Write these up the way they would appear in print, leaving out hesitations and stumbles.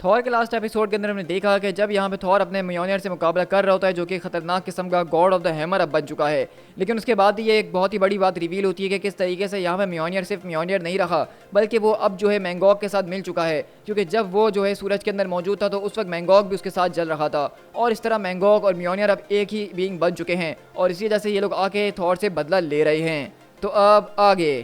Thor के last episode के अंदर हमने देखा कि जब यहाँ पे थॉर अपने म्योनियर से मुकाबला कर रहा होता है, जो कि खतरनाक किस्म का गॉड ऑफ द हैमर अब बन चुका है। लेकिन उसके बाद ये एक बहुत ही बड़ी बात रिवील होती है कि किस तरीके से यहाँ पे म्योनियर सिर्फ म्योनियर नहीं रहा, बल्कि वो अब जो है मैंगॉक के साथ मिल चुका है। क्योंकि जब वो जो है सूरज के अंदर मौजूद था तो उस वक्त मैंगॉक भी उसके साथ जल रहा था, और इस तरह मैंगॉक और म्योनियर अब एक ही बीइंग बन चुके हैं, और इसी वजह से ये लोग आके थॉर से बदला ले रहे हैं। तो अब आगे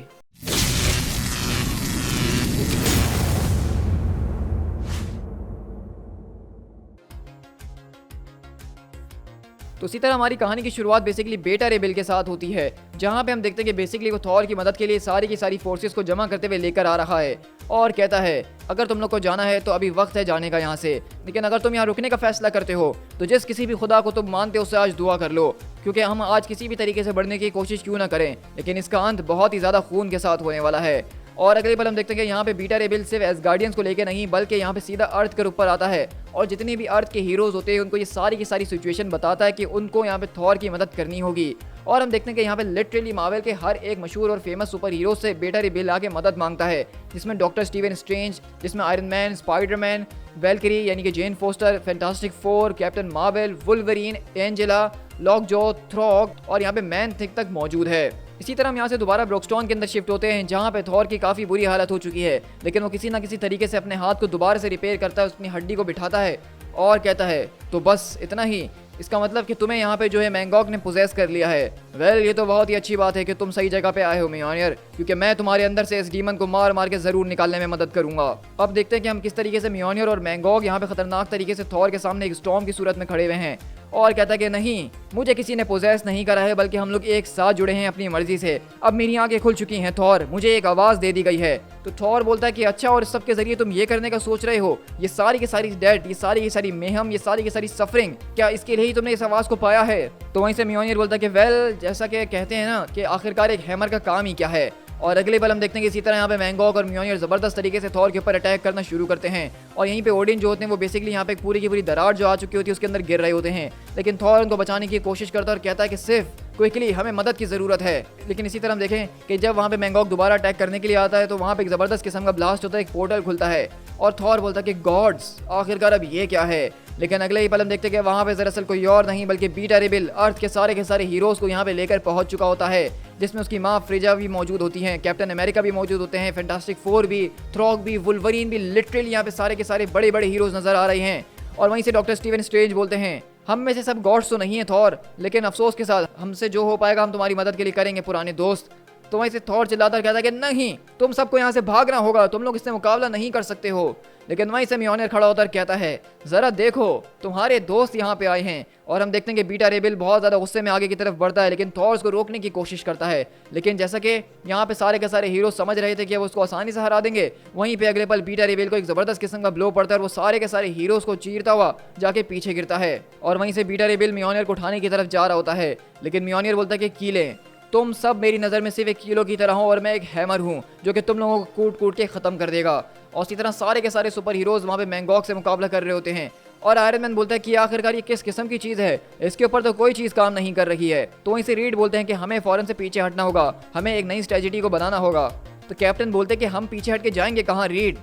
तो इसी तरह हमारी कहानी की शुरुआत बेसिकली बेटा रेबेल के साथ होती है, जहां पे हम देखते हैं कि बेसिकली वो थॉर की मदद के लिए सारी की सारी फोर्सेस को जमा करते हुए लेकर आ रहा है, और कहता है अगर तुम लोग को जाना है तो अभी वक्त है जाने का यहाँ से, लेकिन अगर तुम यहाँ रुकने का फैसला करते हो तो जिस किसी भी खुदा को तुम मानते हो उससे आज दुआ कर लो, क्योंकि हम आज किसी भी तरीके से बढ़ने की कोशिश क्यों ना करें, लेकिन इसका अंत बहुत ही ज़्यादा खून के साथ होने वाला है। और अगले पल हम देखते हैं कि यहाँ पे बीटा रेबेल सिर्फ एसगार्डियंस को लेके नहीं, बल्कि यहाँ पे सीधा अर्थ के ऊपर आता है, और जितने भी अर्थ के हीरोज होते हैं उनको ये सारी की सारी सिचुएशन बताता है कि उनको यहाँ पे थॉर की मदद करनी होगी। और हम देखते हैं कि यहाँ पे लिटरली मार्वल के हर एक मशहूर और फेमस सुपर हीरो से बेटा रेबेल आके मदद मांगता है, जिसमें डॉक्टर स्टीवन स्ट्रेंज, जिसमें आयरन मैन, स्पाइडरमैन, वेलकरी यानी कि Jane Foster, fantastic four, captain Marvel, Wolverine, Angela, lockjaw, through और यहाँ पे मैन थिंक तक मौजूद है। इसी तरह हम यहाँ से दोबारा ब्रोकस्टॉन के अंदर शिफ्ट होते हैं, जहाँ पे थॉर की काफ़ी बुरी हालत हो चुकी है, लेकिन वो किसी ना किसी तरीके से अपने हाथ को दोबारा से रिपेयर करता है, अपनी हड्डी को बिठाता है और कहता है तो बस इतना ही, इसका मतलब कि तुम्हें यहाँ पे जो है मैंगॉक ने पोजेस कर लिया है। वेल ये तो बहुत ही अच्छी बात है कि तुम सही जगह पे आए हो म्योनियर, क्योंकि मैं तुम्हारे अंदर से इस डीमन को मार मार के जरूर निकालने में मदद करूंगा। अब देखते हैं कि हम किस तरीके से म्योनियर और मैंगॉक यहाँ पे खतरनाक तरीके से थॉर के सामने एक स्टॉर्म की सूरत में खड़े हुए हैं, और कहता है कि नहीं, मुझे किसी ने पोजेस नहीं करा है, बल्कि हम लोग एक साथ जुड़े हैं अपनी मर्जी से। अब मेरी आंखें खुल चुकी हैं थॉर, मुझे एक आवाज़ दे दी गई है। तो थॉर बोलता है कि अच्छा, और इस सब के जरिए तुम ये करने का सोच रहे हो, ये सारी की सारी डेथ, ये सारी की सारी मेहम, ये सारी की सारी सफरिंग, क्या इसके लिए ही तुमने इस आवाज़ को पाया है? तो वहीं से म्योनियर बोलता है कि वेल जैसा कि कहते हैं ना कि आखिरकार एक हैमर का काम ही क्या है। और अगले पल हम देखते हैं कि इसी तरह यहाँ पे मैंगॉक और म्योनियर जबरदस्त तरीके से थॉर के ऊपर अटैक करना शुरू करते हैं, और यहीं पे ओडिन जो होते हैं वो बेसिकली यहाँ पे पूरी की पूरी दरार जो आ चुकी होती है उसके अंदर गिर रहे होते हैं, लेकिन थॉर उनको बचाने की कोशिश करता है और कहता है कि सिर्फ क्विकली हमें मदद की ज़रूरत है। लेकिन इसी तरह हम देखें कि जब वहाँ पे मैंगॉक दोबारा अटैक करने के लिए आता है तो वहाँ पे एक ज़बरदस्त किस्म का ब्लास्ट होता है, एक पोर्टल खुलता है, और थॉर बोलता है कि गॉड्स आखिरकार अब ये क्या है। लेकिन अगले ही पल हम देखते हैं कि वहाँ पे दरअसल कोई और नहीं बल्कि बीटा रेबेल अर्थ के सारे हीरोज़ को यहाँ पे लेकर पहुँच चुका होता है, जिसमें उसकी माँ फ्रिजा भी मौजूद होती हैं, कैप्टन अमेरिका भी मौजूद होते हैं, फैंटास्टिक फोर भी, थ्रॉग भी, वुल्वरीन भी, लिटरली यहाँ पे सारे के सारे बड़े बड़े हीरोज़ नजर आ रहे हैं। और वहीं से डॉक्टर स्टीवन स्ट्रेंज बोलते हैं हम में से सब गॉड्स तो नहीं है थॉर, लेकिन अफसोस के साथ हमसे जो हो पाएगा हम तुम्हारी मदद के लिए करेंगे पुराने दोस्त। तो वहीं से थॉर चिल्लाता कहता है कि नहीं, तुम सबको यहाँ से भागना होगा, तुम लोग इससे मुकाबला नहीं कर सकते हो। लेकिन वहीं से म्योनियर खड़ा होकर कहता है जरा देखो तुम्हारे दोस्त यहाँ पे आए हैं, और हम देखते हैं कि बीटा रेबेल बहुत ज़्यादा गुस्से में आगे की तरफ बढ़ता है, लेकिन थॉर उसको रोकने की कोशिश करता है। लेकिन जैसा कि यहाँ पे सारे के सारे हीरो समझ रहे थे कि वो उसको आसानी से हरा देंगे, वहीं पे अगले पल बीटा रेबेल को एक ज़बरदस्त किस्म का ब्लो पड़ता है और वो सारे के सारे हीरोज़ को चीरता हुआ जाके पीछे गिरता है। और वहीं से बीटा रेबेल म्योनियर को उठाने की तरफ जा रहा होता है, लेकिन म्योनियर बोलता है कि कीले, तुम सब मेरी नज़र में सिर्फ एक कीलो की तरह हो और मैं एक हैमर हूँ जो कि तुम लोगों को कूट कूट के ख़त्म कर देगा। और इसी तरह सारे के सारे सुपर हीरोज़ वहाँ पे मैंगॉक से मुकाबला कर रहे होते हैं, और आयरन मैन बोलता है कि आखिरकार ये किस किस्म की चीज़ है, इसके ऊपर तो कोई चीज़ काम नहीं कर रही है। तो वहीं से रीड बोलते हैं कि हमें फ़ौरन से पीछे हटना होगा, हमें एक नई स्ट्रेटजी को बनाना होगा। तो कैप्टन बोलते हैं कि हम पीछे हट के जाएंगे कहाँ रीड।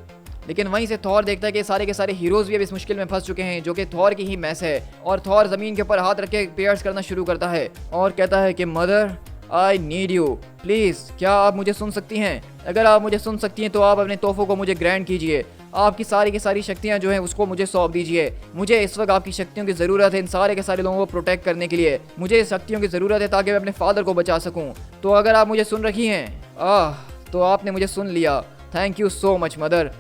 लेकिन वहीं से थॉर देखता है कि सारे के सारे हीरोज़ भी अब इस मुश्किल में फंस चुके हैं जो कि थॉर की ही मैस है, और थॉर ज़मीन के ऊपर हाथ रख के प्रेयर्स करना शुरू करता है और कहता है कि mother I need you, please क्या आप मुझे सुन सकती हैं? अगर आप मुझे सुन सकती हैं तो आप अपने तोहफ़ों को मुझे ग्रांट कीजिए, आपकी सारी की सारी शक्तियां जो हैं उसको मुझे सौंप दीजिए। मुझे इस वक्त आपकी शक्तियों की ज़रूरत है इन सारे के सारे लोगों को प्रोटेक्ट करने के लिए, मुझे शक्तियों की ज़रूरत है ताकि मैं अपने फादर को बचा सकूं। तो अगर आप मुझे सुन रही हैं, तो आपने मुझे सुन लिया, thank you so much mother.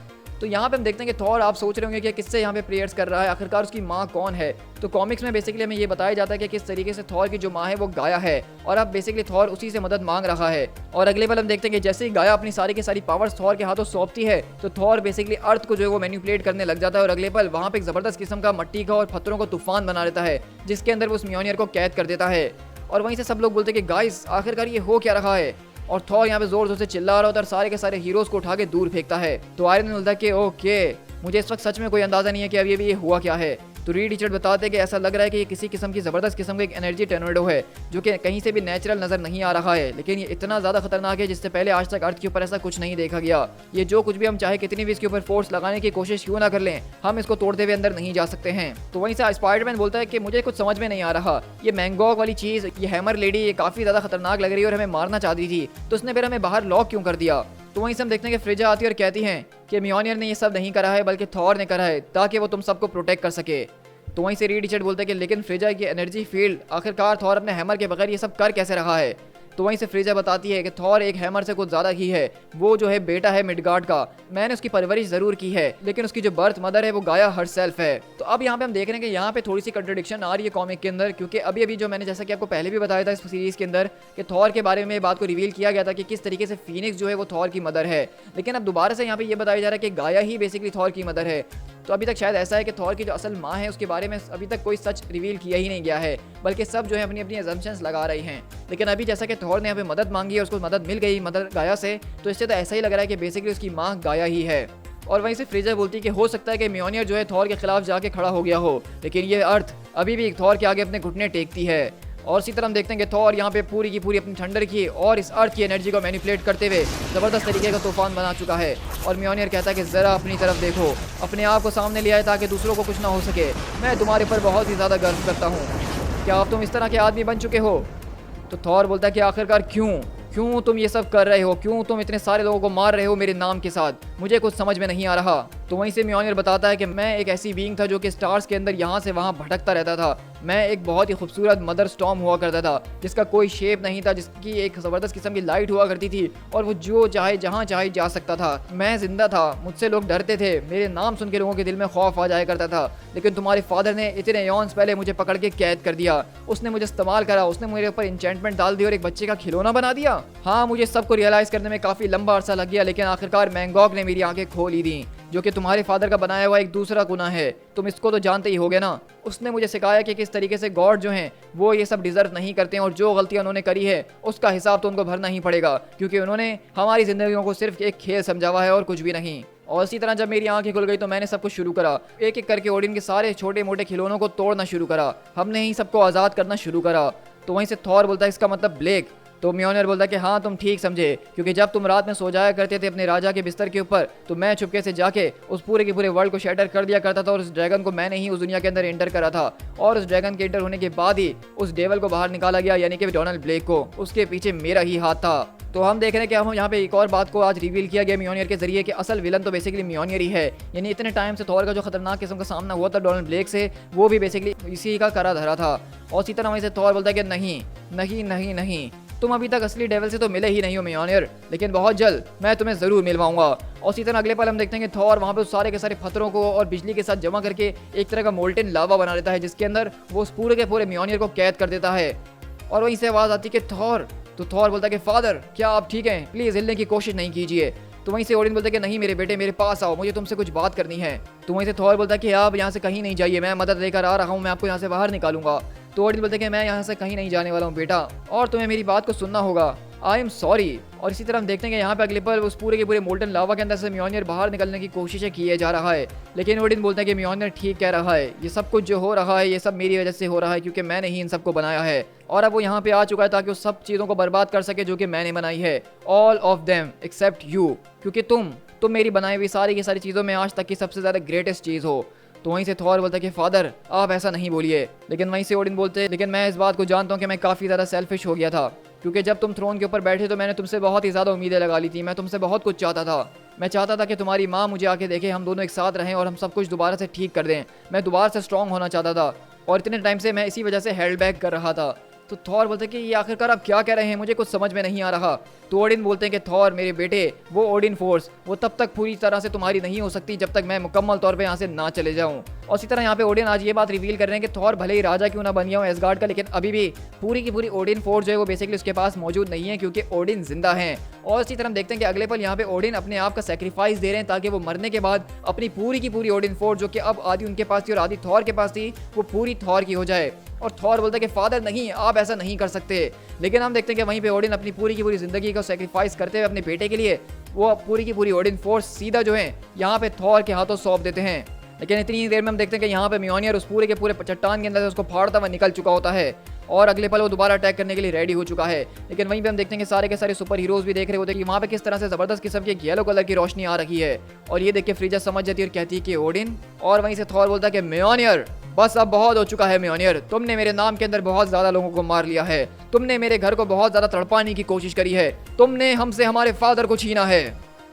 तो यहाँ पे हम देखते हैं कि थॉर, आप सोच रहे होंगे कि किससे यहाँ पे प्रेयर्स कर रहा है, आखिरकार उसकी माँ कौन है? तो कॉमिक्स में बेसिकली हमें ये बताया जाता है कि किस तरीके से थॉर की जो माँ है वो गाया है, और अब बेसिकली थॉर उसी से मदद मांग रहा है। और अगले पल हम देखते हैं कि जैसे ही गाया अपनी सारी की सारी पावर्स थॉर के हाथों सौंपती है, तो थॉर बेसिकली अर्थ को जो है वो मैनिपुलेट करने लग जाता है, और अगले पल वहाँ पे एक ज़बरदस्त किस्म का मट्टी का और पत्थरों को तूफान बना देता है, जिसके अंदर वो उस म्योनियर को कैद कर देता है। और वहीं से सब लोग बोलते हैं कि गाइस आखिरकार ये हो क्या रहा है, और थॉर यहाँ पे जोर जोर से चिल्ला रहा होता है और सारे के सारे हीरोज़ को उठा के दूर फेंकता है। तो आयरन मैन बोलता है कि ओके, मुझे इस वक्त सच में कोई अंदाज़ा नहीं है कि अब ये हुआ क्या है, तो रीड रिचर्ड बताते हैं कि ऐसा लग रहा है कि ये किसी किस्म की ज़बरदस्त किस्म का एक एनर्जी टोर्नेडो है जो कि कहीं से भी नेचुरल नज़र नहीं आ रहा है, लेकिन ये इतना ज़्यादा खतरनाक है जिससे पहले आज तक अर्थ के ऊपर ऐसा कुछ नहीं देखा गया। ये जो कुछ भी हम चाहे कितनी भी इसके ऊपर फोर्स लगाने की कोशिश क्यों ना कर लें, हम इसको तोड़ते हुए अंदर नहीं जा सकते हैं। तो वहीं से स्पाइडरमैन बोलता है कि मुझे कुछ समझ में नहीं आ रहा, ये मैंगॉग वाली चीज़, ये हैमर लेडी, ये काफ़ी ज़्यादा खतरनाक लग रही है और हमें मारना चाहती थी, तो उसने फिर हमें बाहर लॉक क्यों कर दिया। तो वहीं से हम देखते हैं कि फ्रिजा आती है और कहती हैं कि म्योनियर ने ये सब नहीं करा है बल्कि थॉर ने करा है ताकि वो तुम सबको प्रोटेक्ट कर सके। तो वहीं से रीड रिचर्ड बोलते हैं कि लेकिन फ्रिजा की एनर्जी फील्ड, आखिरकार थॉर अपने हैमर के बगैर ये सब कर कैसे रहा है। तो वहीं से फ्रिजा बताती है कि थॉर एक हैमर से कुछ ज़्यादा ही है, वो जो है बेटा है मिडगार्ड का, मैंने उसकी परवरिश ज़रूर की है लेकिन उसकी जो बर्थ मदर है वो गाया हरसेल्फ है। तो अब यहाँ पे हम देख रहे हैं कि यहाँ पे थोड़ी सी कंट्रडिक्शन आ रही है कॉमिक के अंदर, क्योंकि अभी अभी जो मैंने जैसा कि आपको पहले भी बताया था इस सीरीज़ के अंदर कि थॉर के बारे में बात को रिवील किया गया था कि किस तरीके से फीनिक्स जो है वो थॉर की मदर है, लेकिन अब दोबारा से यहाँ पे ये बताया जा रहा है कि गाया ही बेसिकली थॉर की मदर है। तो अभी तक शायद ऐसा है कि थॉर की जो असल माँ है उसके बारे में अभी तक कोई सच रिवील किया ही नहीं गया है, बल्कि सब जो है अपनी अपनी अजम्पशंस लगा रही हैं। लेकिन अभी जैसा कि थॉर ने यहाँ पे मदद मांगी है, उसको मदद मिल गई मदर गाया से, तो इससे तो ऐसा ही लग रहा है कि बेसिकली उसकी माँ गाया ही है। और वहीं से फ्रिजा बोलती है कि हो सकता है कि म्योनियर जो है थॉर के खिलाफ जाके खड़ा हो गया हो, लेकिन ये अर्थ अभी भी थॉर के आगे अपने घुटने टेकती है। और इसी तरह हम देखते हैं कि थॉर यहाँ पे पूरी की पूरी अपनी थंडर की और इस अर्थ की एनर्जी को मैनिपुलेट करते हुए ज़बरदस्त तरीके का तूफान बना चुका है। और म्योनियर कहता है कि ज़रा अपनी तरफ देखो, अपने आप को सामने ले आए ताकि दूसरों को कुछ ना हो सके, मैं तुम्हारे ऊपर बहुत ही ज़्यादा गर्व करता हूँ, क्या अब तुम इस तरह के आदमी बन चुके हो। तो थॉर बोलता है कि आखिरकार क्यों तुम ये सब कर रहे हो, क्यों तुम इतने सारे लोगों को मार रहे हो मेरे नाम के साथ, मुझे कुछ समझ में नहीं आ रहा। तो वहीं से म्योनियर बताता है कि मैं एक ऐसी बीइंग था जो कि स्टार्स के अंदर यहाँ से वहाँ भटकता रहता था, मैं एक बहुत ही खूबसूरत मदर स्टॉर्म हुआ करता था जिसका कोई शेप नहीं था, जिसकी एक ज़बरदस्त किस्म की लाइट हुआ करती थी और वो जो चाहे जहाँ चाहे जा सकता था। मैं जिंदा था, मुझसे लोग डरते थे, मेरे नाम सुन के लोगों के दिल में खौफ आ जाया करता था, लेकिन तुम्हारे फादर ने इतने एयॉन्स पहले मुझे पकड़ के कैद कर दिया, उसने मुझे इस्तेमाल करा, उसने मेरे ऊपर इंचेंटमेंट डाल दी और एक बच्चे का खिलौना बना दिया। हाँ, मुझे सबको रियलाइज़ करने में काफ़ी लंबा अरसा लग गया, लेकिन आखिरकार मैंगॉग ने मेरी आंखें खोल ही दी, जो कि तुम्हारे फादर का बनाया हुआ एक दूसरा गुनाह है, तुम इसको तो जानते ही होगे ना। उसने मुझे सिखाया कि किस तरीके से गॉड जो हैं वो ये सब डिजर्व नहीं करते हैं और जो गलतियां उन्होंने करी है उसका हिसाब तो उनको भरना ही पड़ेगा, क्योंकि उन्होंने हमारी जिंदगियों को सिर्फ एक खेल समझा हुआ है और कुछ भी नहीं। और इसी तरह जब मेरी आंखें खुल गई तो मैंने सब कुछ शुरू करा, एक एक करके ओडिन के सारे छोटे मोटे खिलौनों को तोड़ना शुरू करा, हमने ही सबको आज़ाद करना शुरू करा। तो वहीं से थॉर बोलता है इसका मतलब ब्लेक। तो म्योनियर बोलता है कि हाँ तुम ठीक समझे, क्योंकि जब तुम रात में सो जाया करते थे अपने राजा के बिस्तर के ऊपर तो मैं चुपके से जाके उस पूरे के पूरे वर्ल्ड को शैटर कर दिया करता था और उस ड्रैगन को मैंने ही उस दुनिया के अंदर एंटर करा था, और उस ड्रैगन के एंटर होने के बाद ही उस डेवल को बाहर निकाला गया, यानी कि डोनाल्ड ब्लेक को, उसके पीछे मेरा ही हाथ था। तो हम देख रहे हैं कि हम यहाँ पे एक और बात को आज रिवील किया गया म्योनियर के जरिए कि असल विलन तो बेसिकली म्योनियर ही है, यानी इतने टाइम से थॉर का जो खतरनाक किस्म का सामना हुआ था डोनाल्ड ब्लेक से, वो भी बेसिकली इसी का करा धरा था। और इसी तरह वहीं से थॉर बोलता है कि नहीं नहीं नहीं नहीं, तुम अभी तक असली डेविल से तो मिले ही नहीं हो म्योनियर, लेकिन बहुत जल्द मैं तुम्हें जरूर मिलवाऊंगा। और इसी तरह अगले पल हम देखते हैं कि थॉर वहाँ पे उस सारे के सारे पत्थरों को और बिजली के साथ जमा करके एक तरह का मोल्टेन लावा बना देता है, जिसके अंदर वो उस पूरे के पूरे म्योनियर को कैद कर देता है। और वहीं से आवाज़ आती है कि थॉर, तो थॉर बोलता है कि फादर क्या आप ठीक हैं, प्लीज़ हिलने की कोशिश नहीं कीजिए। तो वहीं से ओडिन बोलता है कि नहीं मेरे बेटे मेरे पास आओ, मुझे तुमसे कुछ बात करनी है। तो वहीं से थॉर बोलता है कि आप यहाँ से कहीं नहीं जाइए, मैं मदद लेकर आ रहा हूँ, मैं आपको यहाँ से बाहर निकालूंगा। तो ओडिन बोलते हैं कि मैं यहाँ से कहीं नहीं जाने वाला हूँ बेटा, और तुम्हें मेरी बात को सुनना होगा, आई एम सॉरी। और इसी तरह हम देखते हैं कि यहाँ पे अगले पल उस पूरे के पूरे मोल्टन लावा के अंदर से म्योनियर बाहर निकलने की कोशिशें किए जा रहा है, लेकिन ओडिन बोलता है कि म्योनियर ठीक कह रहा है, ये सब कुछ जो हो रहा है ये सब मेरी वजह से हो रहा है, क्योंकि मैंने ही इन सबको बनाया है, और अब वो यहाँ पे आ चुका है ताकि उस सब चीज़ों को बर्बाद कर सके जो कि मैंने बनाई है, all of them except you, क्योंकि तुम मेरी बनाई हुई सारी की सारी चीज़ों में आज तक की सबसे ज़्यादा ग्रेटेस्ट चीज़ हो। तो वहीं से थॉर बोलता है कि फादर आप ऐसा नहीं बोलिए, लेकिन वहीं से ओडिन बोलते हैं लेकिन मैं इस बात को जानता हूँ कि मैं काफ़ी ज़्यादा सेल्फिश हो गया था, क्योंकि जब तुम थ्रोन के ऊपर बैठे तो मैंने तुमसे बहुत ही ज़्यादा उम्मीदें लगा ली थी, मैं तुमसे बहुत कुछ चाहता था, मैं चाहता था कि तुम्हारी माँ मुझे आके देखे, हम दोनों एक साथ रहें और हम सब कुछ दोबारा से ठीक कर दें, मैं दोबारा से स्ट्रॉन्ग होना चाहता था, और इतने टाइम से मैं इसी वजह से हेल्ड बैक कर रहा था। तो थॉर बोलते हैं कि ये आखिरकार आप क्या कह रहे हैं, मुझे कुछ समझ में नहीं आ रहा। तो ओडिन बोलते हैं कि थॉर मेरे बेटे, वो ओडिन फोर्स वो तब तक पूरी तरह से तुम्हारी नहीं हो सकती जब तक मैं मुकम्मल तौर पे यहाँ से ना चले जाऊँ। और इसी तरह यहाँ पे ओडिन आज ये बात रिवील कर रहे हैं कि थॉर भले ही राजा क्यों ना बन गया हो एसगार्ड का, लेकिन अभी भी पूरी की पूरी ओडिन फोर्स जो है वो बेसिकली उसके पास मौजूद नहीं है, क्योंकि ओडिन जिंदा है। और इसी तरह हम देखते हैं कि अगले पल यहाँ पे ओडिन अपने आप का सेक्रीफाइस दे रहे हैं ताकि वो मरने के बाद अपनी पूरी की पूरी ओडिन फोर्स जो कि अब आधी उनके पास थी और आधी थॉर के पास थी, वो पूरी थॉर की हो जाए। और थॉर बोलता है कि फादर नहीं, आप ऐसा नहीं कर सकते, लेकिन हम देखते हैं कि वहीं पे ओडिन अपनी पूरी की पूरी जिंदगी को सेक्रीफाइस करते हुए अपने बेटे के लिए वो पूरी की पूरी ओडिन फोर्स सीधा जो है यहाँ पे थॉर के हाथों सौंप देते हैं। लेकिन इतनी देर में हम देखते हैं कि यहाँ पे म्योनियर उस पूरे के पूरे चट्टान के अंदर से उसको फाड़ता हुआ निकल चुका होता है और अगले पल वो दोबारा अटैक करने के लिए रेडी हो चुका है। लेकिन वहीं पे हम देखते हैं कि सारे के सारे सुपर हीरोज भी देख रहे होते हैं कि वहाँ पे किस तरह से जबरदस्त किस्म की येलो कलर की रोशनी आ रही है। और ये देख के फ्रीजा समझ जाती है और कहती है कि ओडिन, और वहीं से थॉर बोलता है कि म्योनियर बस अब बहुत हो चुका है म्योनियर, तुमने मेरे नाम के अंदर बहुत ज्यादा लोगों को मार लिया है, तुमने मेरे घर को बहुत ज्यादा तड़पाने की कोशिश करी है, तुमने हमसे हमारे फादर को छीना है,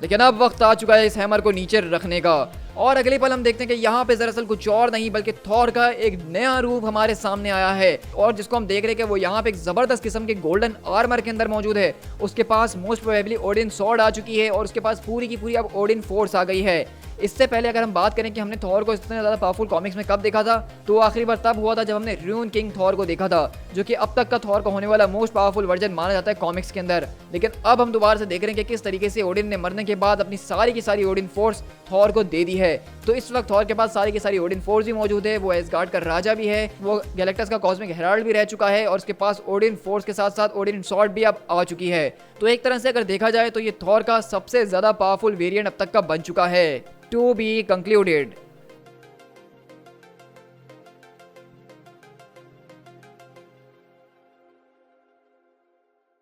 लेकिन अब वक्त आ चुका है इस हैमर को नीचे रखने का। और अगले पल हम देखते हैं कि यहाँ पे दरअसल कुछ और नहीं बल्कि थॉर का एक नया रूप हमारे सामने आया है और जिसको हम देख रहे हैं कि वो यहाँ पे एक जबरदस्त किस्म के गोल्डन आर्मर के अंदर मौजूद है। उसके पास मोस्ट प्रोबेबली ओडिन सॉर्ड आ चुकी है और उसके पास पूरी की पूरी अब ओडिन फोर्स आ गई है। इससे पहले अगर हम बात करें कि हमने थॉर को इतने ज्यादा पावरफुल कॉमिक्स में कब देखा था, तो आखिरी बार तब हुआ था जब हमने रून किंग थॉर को देखा था, जो कि अब तक का थॉर का होने वाला मोस्ट पावरफुल वर्जन माना जाता है कॉमिक्स के अंदर। लेकिन अब हम दोबारा से देख रहे हैं कि किस तरीके से ओडिन ने मरने के बाद अपनी सारी की सारी ओडिन फोर्स थॉर को दे दी है। तो इस वक्त थॉर के पास सारी की सारी ओडिन फोर्स भी मौजूद है, वो एसगार्ड का राजा भी है, वो गैलेक्टस का कॉस्मिक हेराल्ड भी रह चुका है और उसके पास ओडिन फोर्स के साथ साथ ओडिन सॉर्ड भी अब आ चुकी है। तो एक तरह से अगर देखा जाए तो ये थॉर का सबसे ज्यादा पावरफुल वेरिएंट अब तक का बन चुका है। To be concluded.